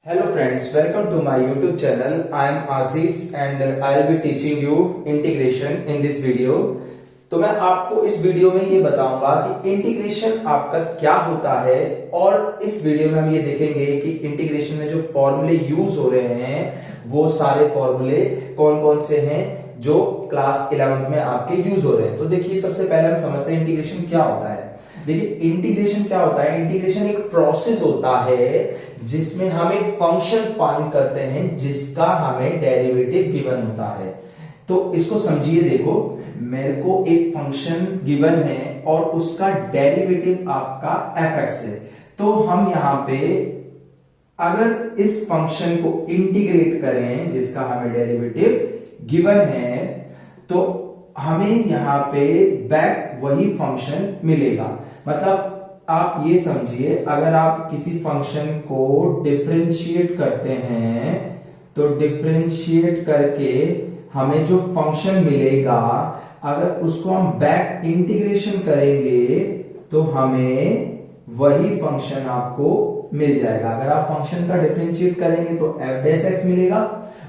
Hello friends, welcome to my YouTube channel. I am Ashish and I'll be teaching you integration in this video. तो मैं आपको इस video में ये बताऊंगा कि इंटीग्रेशन आपका क्या होता है और इस वीडियो में हम ये देखेंगे कि इंटीग्रेशन में जो फॉर्मूले यूज हो रहे हैं वो सारे फॉर्मूले कौन कौन से हैं जो क्लास 11th में आपके यूज हो रहे हैं। तो देखिए सबसे पहले हम समझते हैं इंटीग्रेशन क्या होता है। देखिए इंटीग्रेशन क्या होता है, इंटीग्रेशन एक प्रोसेस होता है जिसमें हम एक फंक्शन फाइंड करते हैं जिसका हमें डेरिवेटिव गिवन होता है। तो इसको समझिए, देखो मेरे को एक फंक्शन गिवन है और उसका डेरिवेटिव आपका fx है। तो हम यहां पे अगर इस फंक्शन को इंटीग्रेट करें जिसका हमें डेरिवेटिव गिवन है तो हमें यहां पे बैक वही फंक्शन मिलेगा। मतलब आप ये समझिए, अगर आप किसी फंक्शन को डिफरेंशिएट करते हैं तो डिफरेंशिएट करके हमें जो फंक्शन मिलेगा अगर उसको हम बैक इंटीग्रेशन करेंगे तो हमें वही फंक्शन आपको मिल जाएगा। अगर आप फंक्शन का डिफरेंशिएट करेंगे तो f डैश x मिलेगा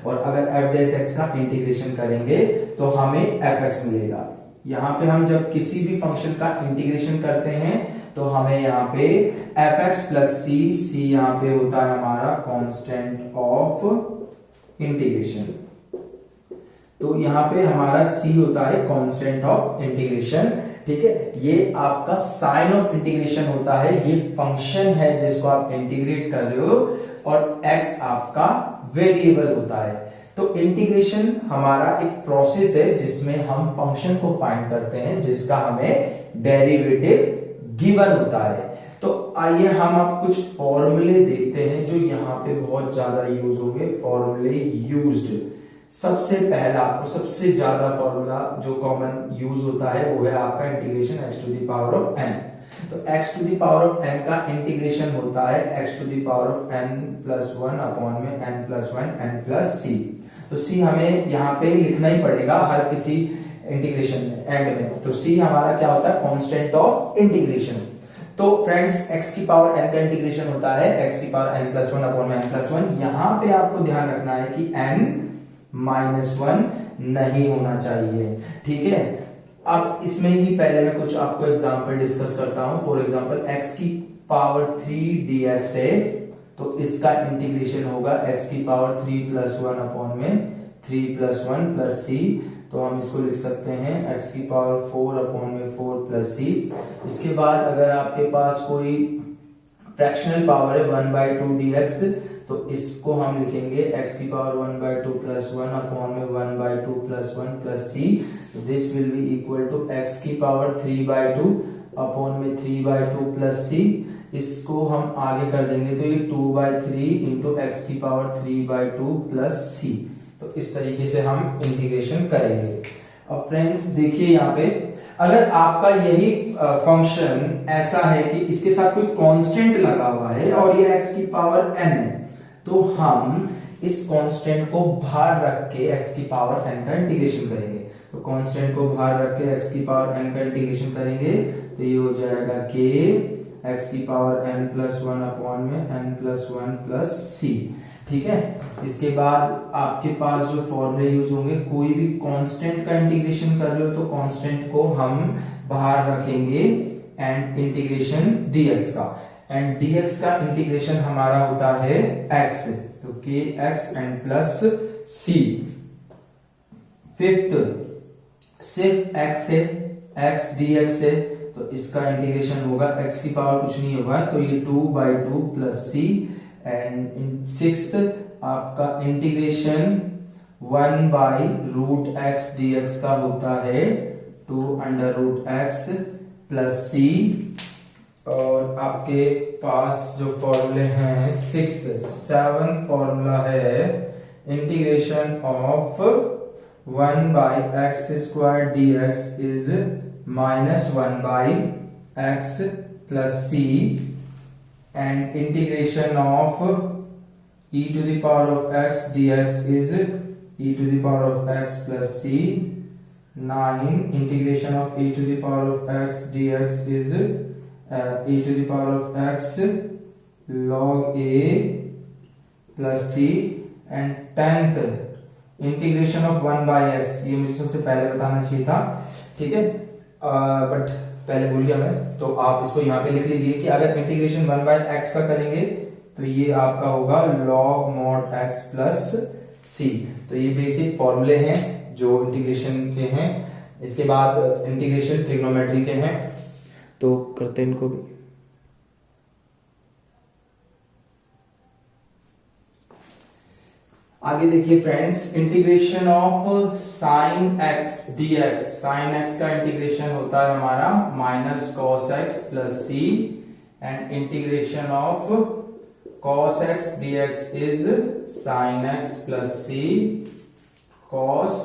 और अगर f डैश x का इंटीग्रेशन करेंगे तो हमें fx मिलेगा। यहां पे हम जब किसी भी फंक्शन का इंटीग्रेशन करते हैं तो हमें यहाँ पे fx प्लस c यहाँ पे होता है हमारा कांस्टेंट ऑफ इंटीग्रेशन। तो यहाँ पे हमारा c होता है कांस्टेंट ऑफ इंटीग्रेशन। ठीक है, ये आपका साइन ऑफ इंटीग्रेशन होता है, ये फंक्शन है जिसको आप इंटीग्रेट कर रहे हो और x आपका वेरिएबल होता है। तो इंटीग्रेशन हमारा एक प्रोसेस है जिसमें हम फंक्शन को फाइंड करते हैं जिसका हमें डेरिवेटिव गिवन होता है। तो आइए हम अब कुछ फॉर्मूले देखते हैं जो यहाँ पे बहुत ज्यादा यूज होंगे। फॉर्मूले यूज्ड, सबसे पहला और सबसे ज्यादा फॉर्मूला जो कॉमन यूज होता है वो है आपका integration x to the power of n। तो x to the power of n का इंटीग्रेशन होता है x to the power of n plus 1 upon में n plus 1 n plus c। तो c हमें यहाँ पे लिखना ही पड़ेगा हर किसी इंटीग्रेशन में एंड में। तो c हमारा क्या होता है, कांस्टेंट ऑफ इंटीग्रेशन। तो फ्रेंड्स x की पावर n का इंटीग्रेशन होता है x की पावर n प्लस 1 अपॉन में n प्लस 1। यहां पे आपको ध्यान रखना है कि n माइनस 1 नहीं होना चाहिए। ठीक है, अब इसमें ही पहले मैं कुछ आपको एग्जांपल डिस्कस करता हूं। फॉर एग्जांपल x की पावर 3 dx है तो इसका इंटीग्रेशन होगा x की पावर 3 प्लस 1 अपॉन में 3 प्लस 1 प्लस c। तो हम इसको लिख सकते हैं x की पावर 4 अपॉन में 4 प्लस c। इसके बाद अगर आपके पास कोई फ्रैक्शनल पावर है 1/2 dx तो इसको हम लिखेंगे x की पावर 1/2 प्लस 1 अपॉन में 1/2 प्लस 1 प्लस c। तो this will be equal to x की पावर 3/2 अपॉन में 3/2 प्लस c। इसको हम आगे कर देंगे तो ये 2/3 इंटू x की पावर 3/2 प्लस c। तो इस तरीके से हम इंटीग्रेशन करेंगे। अब फ्रेंड्स देखिए यहाँ पे अगर आपका यही फंक्शन ऐसा है कि इसके साथ कोई कांस्टेंट लगा हुआ है और ये x की पावर n है तो हम इस कांस्टेंट को बाहर रख के x की पावर n का इंटीग्रेशन करेंगे। तो कांस्टेंट को बाहर रख के x की पावर n का इंटीग्रेशन करेंगे तो ये हो जाएगा k x की पावर n प्लस 1 अपॉन में n प्लस 1 प्लस c। ठीक है, इसके बाद आपके पास जो फॉर्मूले यूज होंगे, कोई भी कांस्टेंट का इंटीग्रेशन कर रहे हो तो कांस्टेंट को हम बाहर रखेंगे एंड इंटीग्रेशन dx का, एंड dx का इंटीग्रेशन हमारा होता है x। तो kx and plus c। Fifth सिर्फ x है, x dx है तो इसका इंटीग्रेशन होगा x की पावर कुछ नहीं होगा तो ये 2/2 प्लस c। एंड सिक्स्थ आपका इंटीग्रेशन 1/√x dx का होता है 2√x प्लस c। और आपके पास जो फॉर्मूले हैं 7th फॉर्मूला है integration of 1/x² dx is -1/x plus c and integration of e to the power of x dx is e to the power of x plus c। 9 integration of e to the power of x dx is e to the power of x log a plus C and 10th integration of 1/x, ये मुझे सबसे पहले बताना चाहिए था, ठीक है, but पहले भूल गया मैं, तो आप इसको यहाँ पे लिख लीजिए कि अगर इंटीग्रेशन 1/x का करेंगे तो ये आपका होगा log mod x प्लस सी। तो ये बेसिक फॉर्मूले हैं जो इंटीग्रेशन के हैं। इसके बाद इंटीग्रेशन ट्रिग्नोमेट्री के हैं, तो करते हैं इनको भी। आगे देखिए friends, integration of sine x dx, sine x का इंटीग्रेशन होता है हमारा minus cos x plus C, and integration of cos x dx is sin x plus c cos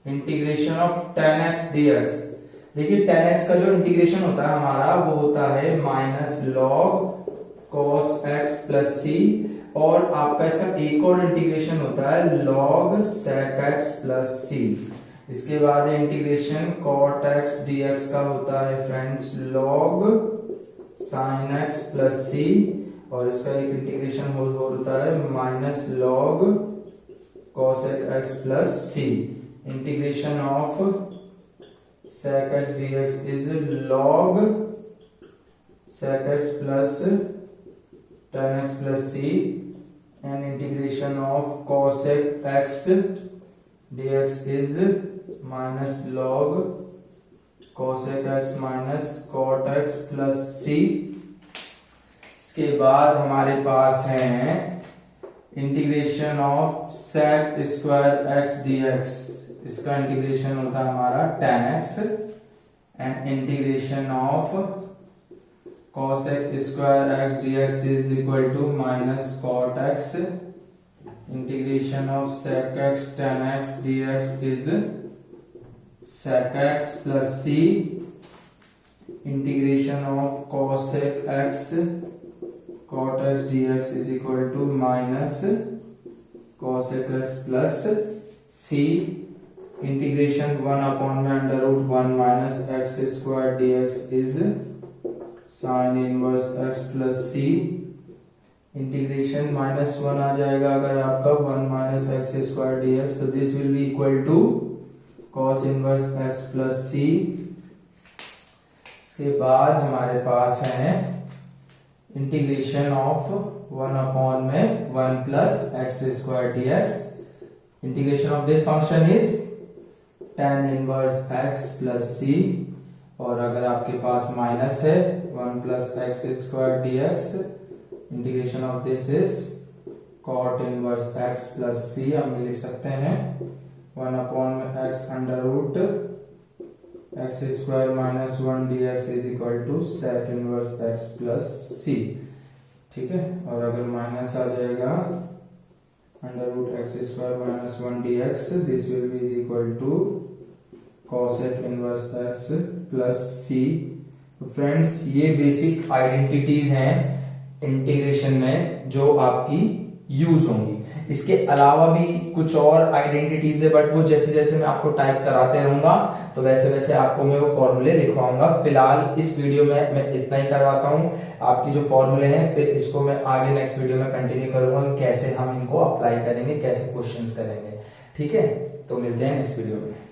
integration of tan x dx। देखिए tan x का जो integration होता है हमारा वो होता है minus log cos x plus c, और आपका इसका एक और इंटीग्रेशन होता है log sec x plus c। इसके बाद इंटीग्रेशन cot x dx का होता है friends log sin x plus c, और इसका एक इंटीग्रेशन होता है minus log cosec x plus c। Integration of sec x dx is log sec x plus tan x plus c, and integration of cosec x dx is minus log cosec x minus cot x plus c। के बाद हमारे पास है integration of sec square x dx, इसका integration होता है हमारा tan x, and integration of cosec square x dx is equal to minus cot x, integration of sec x tan x dx is sec x plus c, integration of cosec x cot x dx is equal to minus cosec x plus c, integration 1 upon में under root 1 minus x square dx is sin inverse x plus c, integration -1 आ जाएगा अगर आपका 1 minus x square dx, so this will be equal to cos inverse x plus c। इसके बाद हमारे पास है इंटीग्रेशन ऑफ 1 अपॉन में 1 plus x square dx, integration of this function is tan inverse x plus c, और अगर आपके पास माइनस है 1 plus x square dx, integration of this is cot inverse x plus c। हम लिख सकते हैं 1 अपॉन में x under root x square minus 1 dx is equal to sec inverse x plus c, ठीक है, और अगर माइनस आ जाएगा under root x square minus 1 dx, this will be is equal to cosec inverse x plus c। Friends ये basic identities हैं integration में जो आपकी यूज होंगी। इसके अलावा भी कुछ और आइडेंटिटीज है, बट वो जैसे जैसे मैं आपको टाइप कराते रहूंगा तो वैसे वैसे आपको मैं वो फॉर्मूले लिखवाऊंगा। फिलहाल इस वीडियो में मैं इतना ही करवाता हूँ आपकी जो फॉर्मूले हैं, फिर इसको मैं आगे नेक्स्ट वीडियो में कंटिन्यू करूंगा कि कैसे हम इनको अप्लाई करेंगे, कैसे क्वेश्चंस करेंगे, ठीक है। तो मिलते हैं नेक्स्ट वीडियो में।